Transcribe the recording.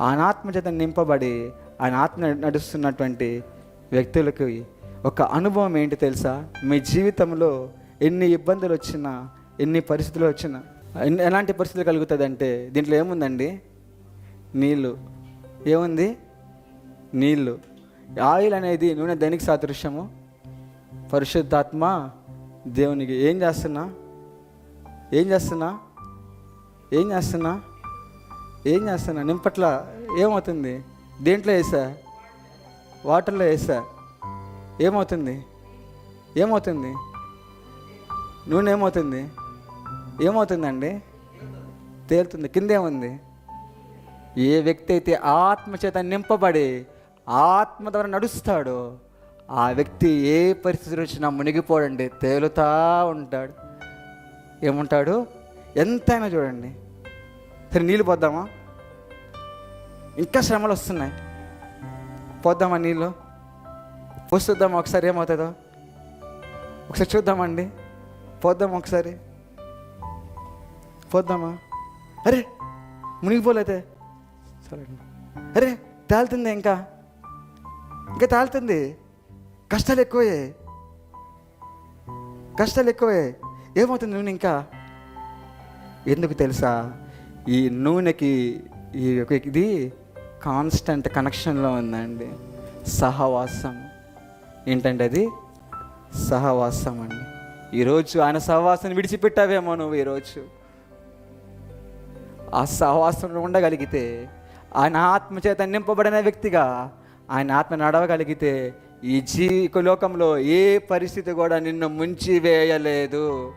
ఆయన ఆత్మ చేత నింపబడి ఆయన ఆత్మ నడుస్తున్నటువంటి వ్యక్తులకి ఒక అనుభవం ఏంటి తెలుసా? మీ జీవితంలో ఎన్ని ఇబ్బందులు వచ్చినా, ఎన్ని పరిస్థితులు వచ్చినా, ఎలాంటి పరిస్థితులు కలుగుతుందంటే దీంట్లో ఏముందండి? నీళ్ళు. ఏముంది? నీళ్ళు. ఆయిల్ అనేది నూనె దేనికి సాదృశ్యము? పరిశుద్ధాత్మ దేవునికి. ఏం చేస్తున్నా? నింపట్ల ఏమవుతుంది? దేంట్లో వేసా? వాటర్లో వేసా. ఏమవుతుంది? నూనె ఏమవుతుందండి? తేలుతుంది. కిందేముంది? ఏ వ్యక్తి అయితే ఆత్మచేత నింపబడి ఆత్మ ద్వారా నడుస్తాడో ఆ వ్యక్తి ఏ పరిస్థితి వచ్చినా మునిగిపోడండి, తేలుతా ఉంటాడు. ఏముంటాడు? ఎంతైనా చూడండి. సరే, నీళ్ళు పోద్దామా? ఇంకా శ్రమలు వస్తున్నాయి, పోద్దామా? నీళ్ళు పోస్తుందామా? ఒకసారి ఏమవుతుందో ఒకసారి చూద్దామండి. పోద్దామా? అరే మునిగిపోలేదే. సరే, అరే తేలుతుంది, ఇంకా తేలుతుంది. కష్టాలు ఎక్కువే. ఏమవుతుంది? నూనె ఇంకా ఎందుకు తెలుసా? ఈ నూనెకి ఇది కాన్స్టెంట్ కనెక్షన్లో ఉందండి. సహవాసం. ఏంటంటే అది సహవాసం అండి. ఈరోజు ఆయన సహవాసాన్ని విడిచిపెట్టావేమో నువ్వు. ఈరోజు ఆ సహవాసంలో ఉండగలిగితే, ఆయన ఆత్మచేత నింపబడిన వ్యక్తిగా ఆయన ఆత్మ నడవగలిగితే ఈ లోకంలో ఏ పరిస్థితి కూడా నిన్ను ముంచి వేయలేదు.